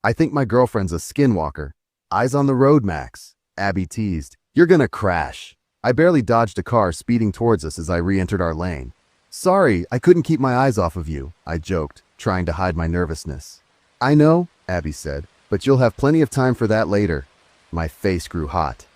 I think my girlfriend's a skinwalker. Eyes on the road, Max. Abby teased. You're gonna crash. I barely dodged a car speeding towards us as I re-entered our lane. Sorry, I couldn't keep my eyes off of you, I joked, trying to hide my nervousness. I know, Abby said, but you'll have plenty of time for that later. My face grew hot.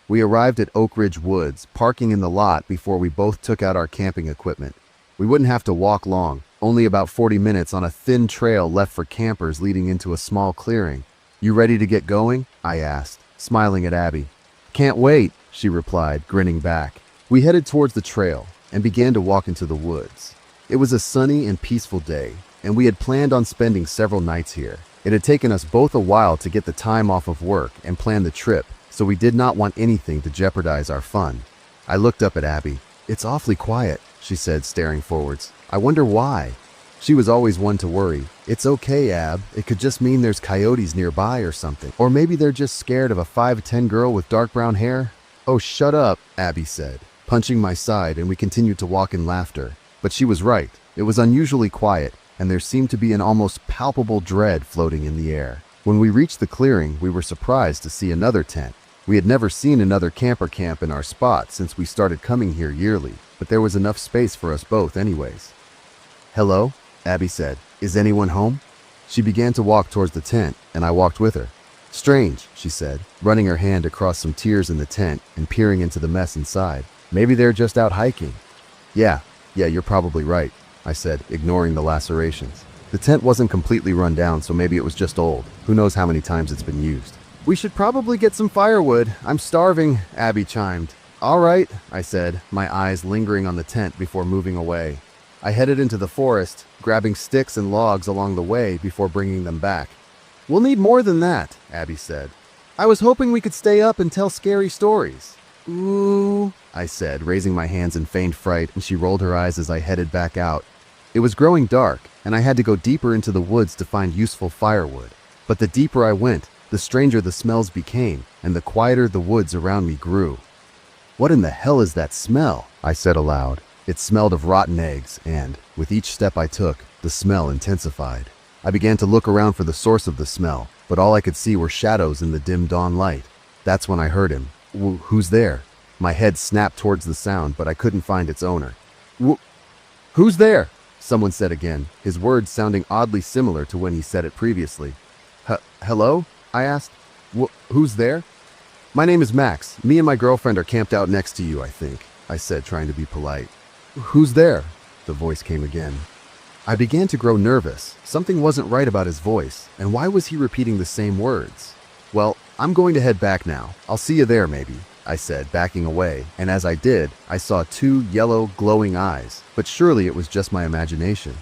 We arrived at Oakridge Woods, parking in the lot before we both took out our camping equipment. We wouldn't have to walk long, only about 40 minutes on a thin trail left for campers leading into a small clearing. You ready to get going? I asked, smiling at Abby. Can't wait, she replied, grinning back. We headed towards the trail and began to walk into the woods. It was a sunny and peaceful day, and we had planned on spending several nights here. It had taken us both a while to get the time off of work and plan the trip, so we did not want anything to jeopardize our fun. I looked up at Abby. It's awfully quiet, she said, staring forwards. I wonder why. She was always one to worry. It's okay, Ab. It could just mean there's coyotes nearby or something. Or maybe they're just scared of a 5'10" girl with dark brown hair. Oh, shut up, Abby said, punching my side, and we continued to walk in laughter. But she was right. It was unusually quiet, and there seemed to be an almost palpable dread floating in the air. When we reached the clearing, we were surprised to see another tent. We had never seen another camper camp in our spot since we started coming here yearly, but there was enough space for us both anyways. Hello? Abby said. Is anyone home? She began to walk towards the tent, and I walked with her. Strange, she said, running her hand across some tiers in the tent and peering into the mess inside. Maybe they're just out hiking. Yeah, you're probably right, I said, ignoring the lacerations. The tent wasn't completely run down, so maybe it was just old. Who knows how many times it's been used. We should probably get some firewood. I'm starving, Abby chimed. All right, I said, my eyes lingering on the tent before moving away. I headed into the forest, grabbing sticks and logs along the way before bringing them back. We'll need more than that, Abby said. I was hoping we could stay up and tell scary stories. Ooh, I said, raising my hands in feigned fright, and she rolled her eyes as I headed back out. It was growing dark, and I had to go deeper into the woods to find useful firewood. But the deeper I went, the stranger the smells became, and the quieter the woods around me grew. What in the hell is that smell? I said aloud. It smelled of rotten eggs, and, with each step I took, the smell intensified. I began to look around for the source of the smell, but all I could see were shadows in the dim dawn light. That's when I heard him. Who's there? My head snapped towards the sound, but I couldn't find its owner. Who's there? Someone said again, his words sounding oddly similar to when he said it previously. Hello? I asked. Who's there? My name is Max. Me and my girlfriend are camped out next to you, I think, I said, trying to be polite. Who's there? The voice came again. I began to grow nervous. Something wasn't right about his voice, and why was he repeating the same words? Well, I'm going to head back now. I'll see you there, maybe, I said, backing away, and as I did, I saw two yellow, glowing eyes, but surely it was just my imagination.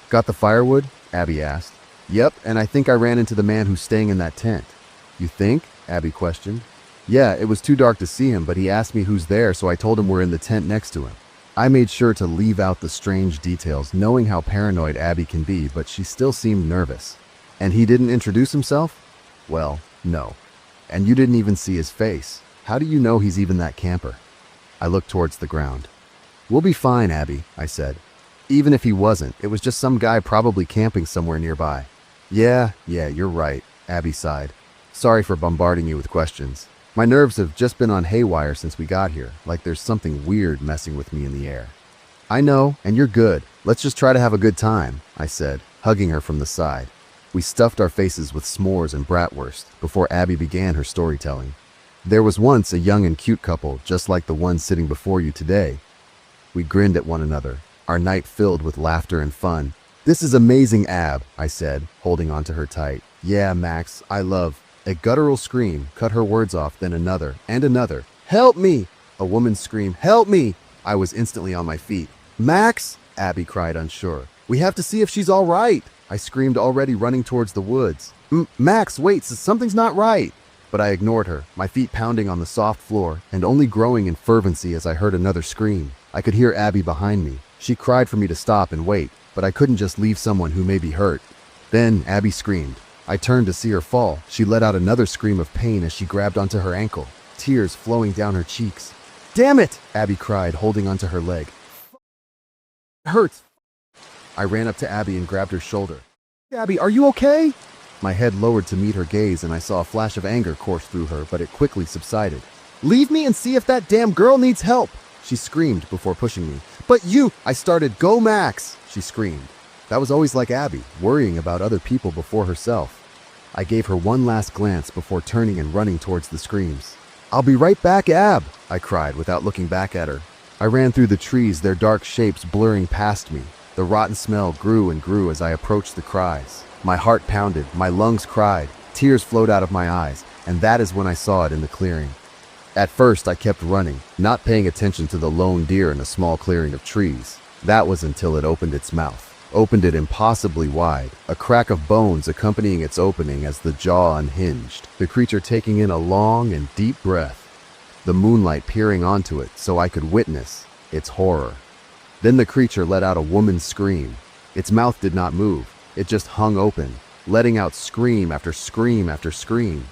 Got the firewood? Abby asked. Yep, and I think I ran into the man who's staying in that tent. You think? Abby questioned. Yeah, it was too dark to see him, but he asked me who's there, so I told him we're in the tent next to him. I made sure to leave out the strange details, knowing how paranoid Abby can be, but she still seemed nervous. And he didn't introduce himself? Well, no. And you didn't even see his face. How do you know he's even that camper? I looked towards the ground. We'll be fine, Abby, I said. Even if he wasn't, it was just some guy probably camping somewhere nearby. Yeah, you're right, Abby sighed. Sorry for bombarding you with questions. My nerves have just been on haywire since we got here, like there's something weird messing with me in the air. I know, and you're good. Let's just try to have a good time, I said, hugging her from the side. We stuffed our faces with s'mores and bratwurst before Abby began her storytelling. There was once a young and cute couple, just like the one sitting before you today. We grinned at one another, our night filled with laughter and fun. This is amazing, Ab, I said, holding onto her tight. Yeah, Max, I love... A guttural scream cut her words off, then another, and another. Help me! A woman screamed, help me! I was instantly on my feet. Max! Abby cried, unsure. We have to see if she's all right! I screamed, already running towards the woods. Max, wait, something's not right! But I ignored her, my feet pounding on the soft floor, and only growing in fervency as I heard another scream. I could hear Abby behind me. She cried for me to stop and wait, but I couldn't just leave someone who may be hurt. Then Abby screamed. I turned to see her fall. She let out another scream of pain as she grabbed onto her ankle, tears flowing down her cheeks. Damn it! Abby cried, holding onto her leg. It hurts. I ran up to Abby and grabbed her shoulder. Abby, are you okay? My head lowered to meet her gaze and I saw a flash of anger course through her, but it quickly subsided. "Leave me and see if that damn girl needs help!" she screamed before pushing me. "But you—" I started. "Go, Max!" she screamed. That was always like Abby, worrying about other people before herself. I gave her one last glance before turning and running towards the screams. "I'll be right back, Ab!" I cried without looking back at her. I ran through the trees, their dark shapes blurring past me. The rotten smell grew and grew as I approached the cries. My heart pounded, my lungs cried, tears flowed out of my eyes, and that is when I saw it in the clearing. At first, I kept running, not paying attention to the lone deer in a small clearing of trees. That was until it opened its mouth. Opened it impossibly wide, a crack of bones accompanying its opening as the jaw unhinged, the creature taking in a long and deep breath, the moonlight peering onto it so I could witness its horror. Then the creature let out a woman's scream. Its mouth did not move, it just hung open, letting out scream after scream after scream.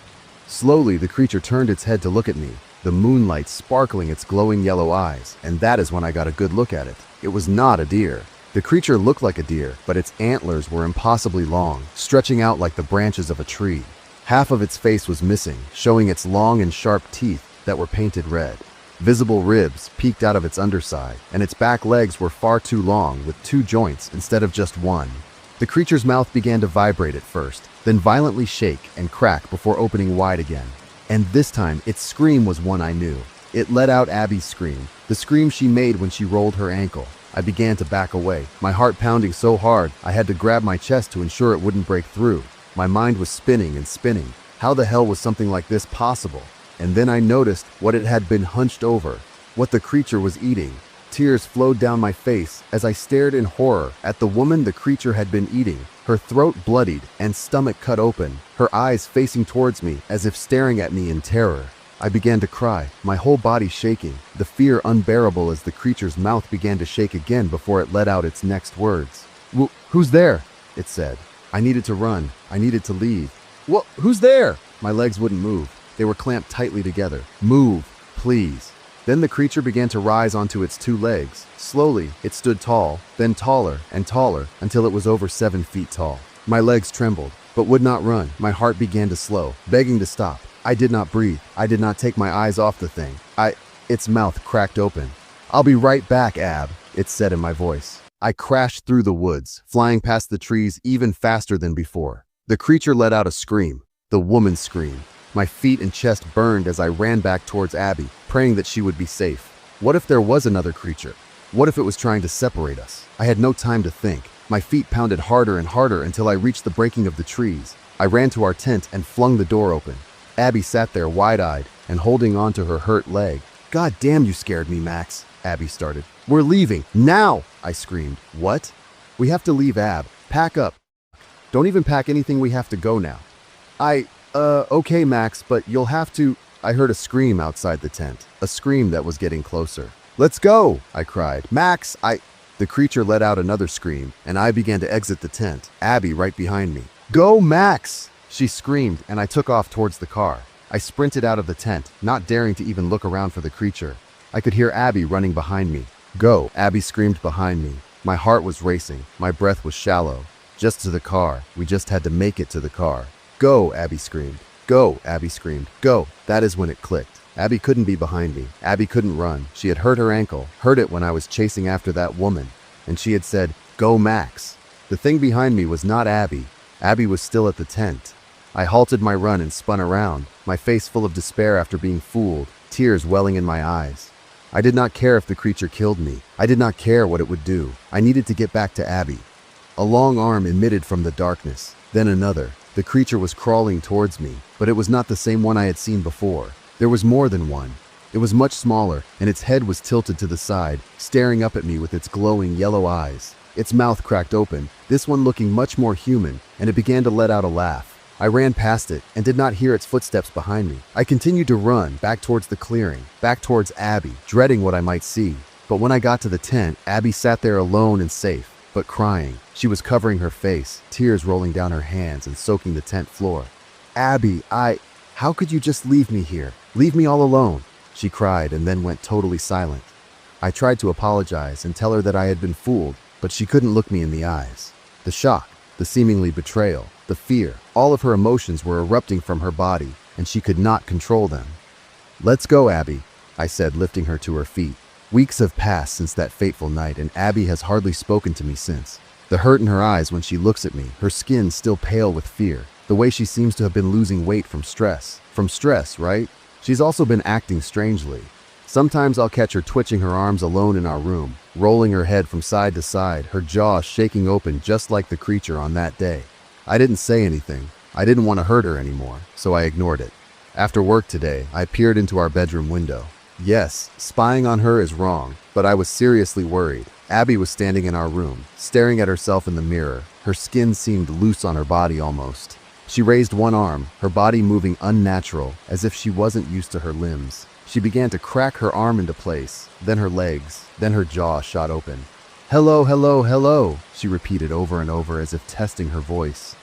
Slowly, the creature turned its head to look at me, the moonlight sparkling its glowing yellow eyes, and that is when I got a good look at it. It was not a deer. The creature looked like a deer, but its antlers were impossibly long, stretching out like the branches of a tree. Half of its face was missing, showing its long and sharp teeth that were painted red. Visible ribs peeked out of its underside, and its back legs were far too long, with 2 joints instead of just 1. The creature's mouth began to vibrate at first, then violently shake and crack before opening wide again. And this time, its scream was one I knew. It let out Abby's scream, the scream she made when she rolled her ankle. I began to back away, my heart pounding so hard I had to grab my chest to ensure it wouldn't break through. My mind was spinning and spinning. How the hell was something like this possible? And then I noticed what it had been hunched over, what the creature was eating. Tears flowed down my face as I stared in horror at the woman the creature had been eating, her throat bloodied and stomach cut open, her eyes facing towards me as if staring at me in terror. I began to cry, my whole body shaking, the fear unbearable as the creature's mouth began to shake again before it let out its next words. "Who's there?" it said. I needed to run. I needed to leave. Who's there?" My legs wouldn't move. They were clamped tightly together. "Move, please." Then the creature began to rise onto its 2 legs. Slowly, it stood tall, then taller and taller until it was over 7 feet tall. My legs trembled, but would not run. My heart began to slow, begging to stop. I did not breathe. I did not take my eyes off the thing. Its mouth cracked open. "I'll be right back, Ab," it said in my voice. I crashed through the woods, flying past the trees even faster than before. The creature let out a scream, the woman's scream. My feet and chest burned as I ran back towards Abby, praying that she would be safe. What if there was another creature? What if it was trying to separate us? I had no time to think. My feet pounded harder and harder until I reached the breaking of the trees. I ran to our tent and flung the door open. Abby sat there wide-eyed and holding onto her hurt leg. "God damn, you scared me, Max," Abby started. "We're leaving, now!" I screamed. "What?" "We have to leave, Ab. Pack up." "Don't even pack anything, we have to go now." Okay, Max, but you'll have to—" I heard a scream outside the tent, a scream that was getting closer. "Let's go!" I cried. "Max, The creature let out another scream, and I began to exit the tent, Abby right behind me. "Go, Max!" she screamed, and I took off towards the car. I sprinted out of the tent, not daring to even look around for the creature. I could hear Abby running behind me. "Go!" Abby screamed behind me. My heart was racing. My breath was shallow. Just to the car. We just had to make it to the car. "Go!" Abby screamed. "Go!" Abby screamed. "Go!" That is when it clicked. Abby couldn't be behind me. Abby couldn't run. She had hurt her ankle, hurt it when I was chasing after that woman. And she had said, "Go, Max." The thing behind me was not Abby. Abby was still at the tent. I halted my run and spun around, my face full of despair after being fooled, tears welling in my eyes. I did not care if the creature killed me. I did not care what it would do. I needed to get back to Abby. A long arm emitted from the darkness, then another. The creature was crawling towards me, but it was not the same one I had seen before. There was more than one. It was much smaller, and its head was tilted to the side, staring up at me with its glowing yellow eyes. Its mouth cracked open, this one looking much more human, and it began to let out a laugh. I ran past it and did not hear its footsteps behind me. I continued to run back towards the clearing, back towards Abby, dreading what I might see. But when I got to the tent, Abby sat there alone and safe, but crying. She was covering her face, tears rolling down her hands and soaking the tent floor. "Abby, how could you just leave me here? Leave me all alone?" she cried and then went totally silent. I tried to apologize and tell her that I had been fooled, but she couldn't look me in the eyes. The shock, the seemingly betrayal, the fear. All of her emotions were erupting from her body, and she could not control them. "Let's go, Abby," I said, lifting her to her feet. Weeks have passed since that fateful night, and Abby has hardly spoken to me since. The hurt in her eyes when she looks at me, her skin still pale with fear, the way she seems to have been losing weight from stress. From stress, right? She's also been acting strangely. Sometimes I'll catch her twitching her arms alone in our room, rolling her head from side to side, her jaw shaking open just like the creature on that day. I didn't say anything. I didn't want to hurt her anymore, so I ignored it. After work today, I peered into our bedroom window. Yes, spying on her is wrong, but I was seriously worried. Abby was standing in our room, staring at herself in the mirror. Her skin seemed loose on her body almost. She raised one arm, her body moving unnatural, as if she wasn't used to her limbs. She began to crack her arm into place, then her legs, then her jaw shot open. "Hello, hello, hello," she repeated over and over as if testing her voice.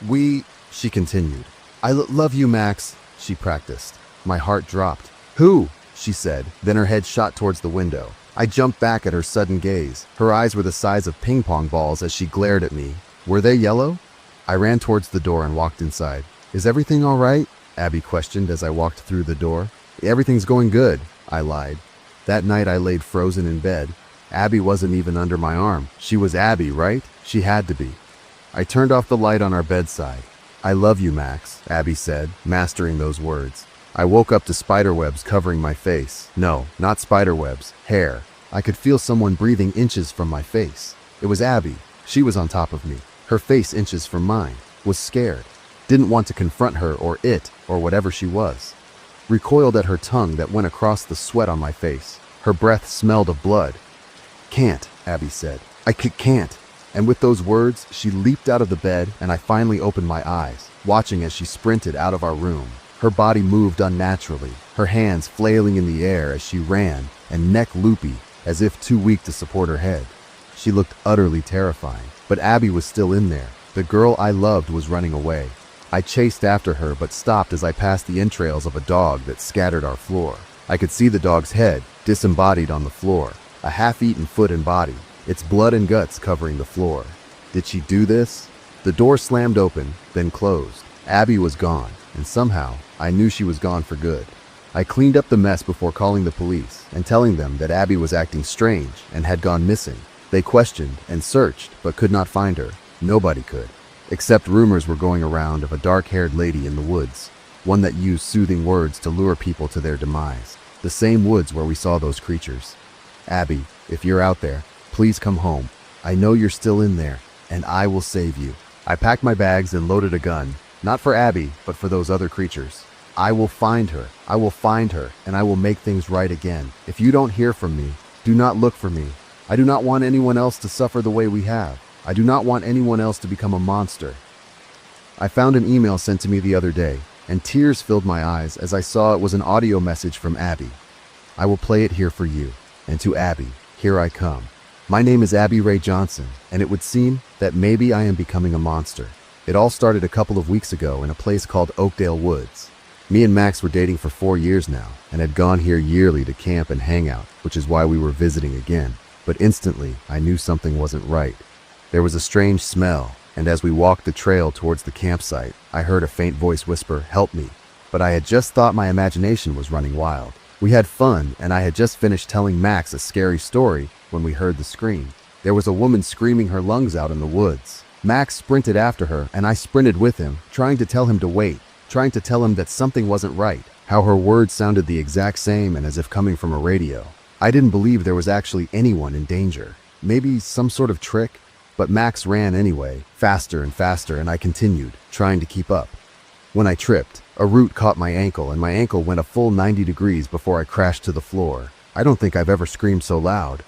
We, she continued. "I love you, Max," she practiced. My heart dropped. "Who?" she said, then her head shot towards the window. I jumped back at her sudden gaze. Her eyes were the size of ping pong balls as she glared at me. Were they yellow? I ran towards the door and walked inside. "Is everything all right?" Abby questioned as I walked through the door. "Everything's going good," I lied. That night I laid frozen in bed. Abby wasn't even under my arm. She was Abby, right? She had to be. I turned off the light on our bedside. "I love you, Max," Abby said, mastering those words. I woke up to spiderwebs covering my face. No, not spiderwebs, hair. I could feel someone breathing inches from my face. It was Abby. She was on top of me, her face inches from mine. Was scared. Didn't want to confront her or it, or whatever she was. Recoiled at her tongue that went across the sweat on my face. Her breath smelled of blood. "Can't," Abby said. "I can't." And with those words, she leaped out of the bed, and I finally opened my eyes, watching as she sprinted out of our room. Her body moved unnaturally, her hands flailing in the air as she ran, and neck loopy, as if too weak to support her head. She looked utterly terrifying, but Abby was still in there. The girl I loved was running away. I chased after her, but stopped as I passed the entrails of a dog that scattered our floor. I could see the dog's head, disembodied on the floor, a half-eaten foot and body, its blood and guts covering the floor. Did she do this? The door slammed open, then closed. Abby was gone, and somehow, I knew she was gone for good. I cleaned up the mess before calling the police and telling them that Abby was acting strange and had gone missing. They questioned and searched, but could not find her. Nobody could. Except rumors were going around of a dark-haired lady in the woods, one that used soothing words to lure people to their demise. The same woods where we saw those creatures. Abby, if you're out there, please come home. I know you're still in there, and I will save you. I packed my bags and loaded a gun, not for Abby, but for those other creatures. I will find her, and I will make things right again. If you don't hear from me, do not look for me. I do not want anyone else to suffer the way we have. I do not want anyone else to become a monster. I found an email sent to me the other day, and tears filled my eyes as I saw it was an audio message from Abby. I will play it here for you, and to Abby, here I come. My name is Abby Ray Johnson, and it would seem that maybe I am becoming a monster. It all started a couple of weeks ago in a place called Oakdale Woods. Me and Max were dating for 4 years now, and had gone here yearly to camp and hang out, which is why we were visiting again. But instantly, I knew something wasn't right. There was a strange smell, and as we walked the trail towards the campsite, I heard a faint voice whisper, "Help me." But I had just thought my imagination was running wild. We had fun, and I had just finished telling Max a scary story when we heard the scream. There was a woman screaming her lungs out in the woods. Max sprinted after her, and I sprinted with him, trying to tell him to wait, trying to tell him that something wasn't right, how her words sounded the exact same and as if coming from a radio. I didn't believe there was actually anyone in danger. Maybe some sort of trick? But Max ran anyway, faster and faster, and I continued, trying to keep up. When I tripped, a root caught my ankle, and my ankle went a full 90 degrees before I crashed to the floor. I don't think I've ever screamed so loud.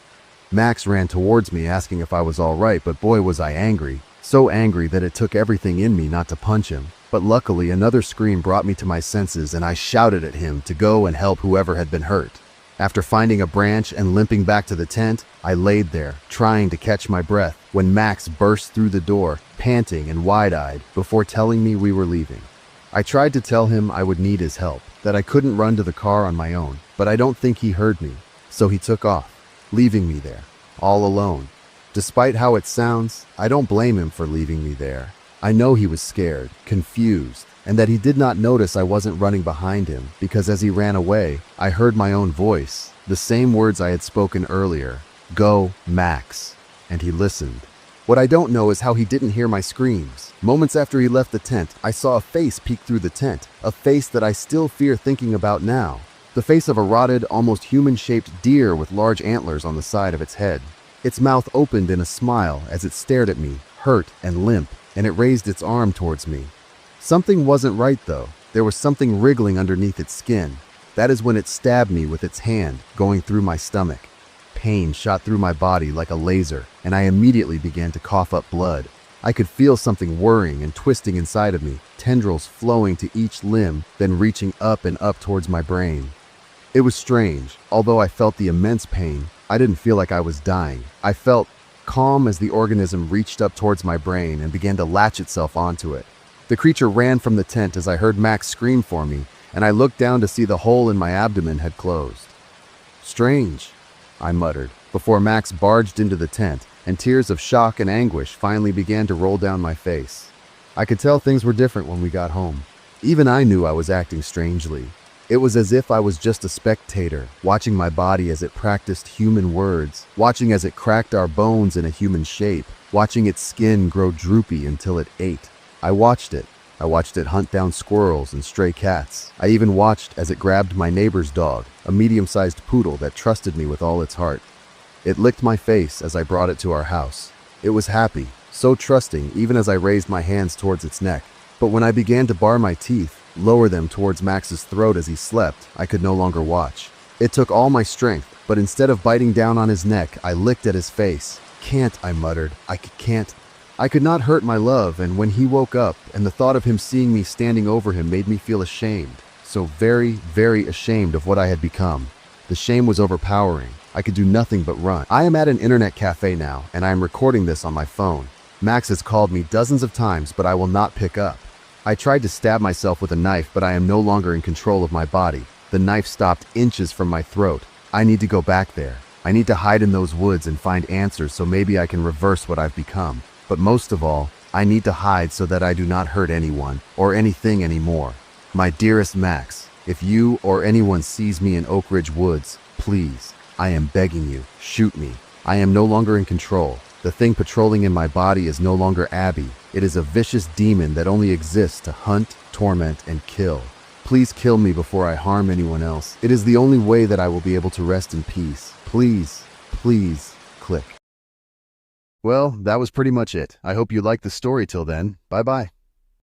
Max ran towards me asking if I was all right, but boy was I angry. So angry that it took everything in me not to punch him. But luckily another scream brought me to my senses, and I shouted at him to go and help whoever had been hurt. After finding a branch and limping back to the tent, I laid there, trying to catch my breath, when Max burst through the door, panting and wide-eyed, before telling me we were leaving. I tried to tell him I would need his help, that I couldn't run to the car on my own, but I don't think he heard me, so he took off, leaving me there, all alone. Despite how it sounds, I don't blame him for leaving me there. I know he was scared, confused, and that he did not notice I wasn't running behind him because as he ran away, I heard my own voice, the same words I had spoken earlier, "Go, Max." And he listened. What I don't know is how he didn't hear my screams. Moments after he left the tent, I saw a face peek through the tent, a face that I still fear thinking about now. The face of a rotted, almost human-shaped deer with large antlers on the side of its head. Its mouth opened in a smile as it stared at me, hurt and limp, and it raised its arm towards me. Something wasn't right though. There was something wriggling underneath its skin. That is when it stabbed me with its hand, going through my stomach. Pain shot through my body like a laser, and I immediately began to cough up blood. I could feel something whirring and twisting inside of me, tendrils flowing to each limb, then reaching up and up towards my brain. It was strange. Although I felt the immense pain, I didn't feel like I was dying. I felt calm as the organism reached up towards my brain and began to latch itself onto it. The creature ran from the tent as I heard Max scream for me, and I looked down to see the hole in my abdomen had closed. "Strange," I muttered, before Max barged into the tent, and tears of shock and anguish finally began to roll down my face. I could tell things were different when we got home. Even I knew I was acting strangely. It was as if I was just a spectator, watching my body as it practiced human words, watching as it cracked our bones in a human shape, watching its skin grow droopy until it ate. I watched it. I watched it hunt down squirrels and stray cats. I even watched as it grabbed my neighbor's dog, a medium-sized poodle that trusted me with all its heart. It licked my face as I brought it to our house. It was happy, so trusting even as I raised my hands towards its neck. But when I began to bar my teeth, lower them towards Max's throat as he slept, I could no longer watch. It took all my strength, but instead of biting down on his neck, I licked at his face. "Can't," I muttered. "I can't." I could not hurt my love, and when he woke up, and the thought of him seeing me standing over him made me feel ashamed. So very, very ashamed of what I had become. The shame was overpowering. I could do nothing but run. I am at an internet cafe now, and I am recording this on my phone. Max has called me dozens of times, but I will not pick up. I tried to stab myself with a knife, but I am no longer in control of my body. The knife stopped inches from my throat. I need to go back there. I need to hide in those woods and find answers so maybe I can reverse what I've become. But most of all, I need to hide so that I do not hurt anyone or anything anymore. My dearest Max, if you or anyone sees me in Oakridge Woods, please, I am begging you, shoot me. I am no longer in control. The thing patrolling in my body is no longer Abby. It is a vicious demon that only exists to hunt, torment, and kill. Please kill me before I harm anyone else. It is the only way that I will be able to rest in peace. Please, please, click. Well, that was pretty much it. I hope you liked the story till then. Bye-bye.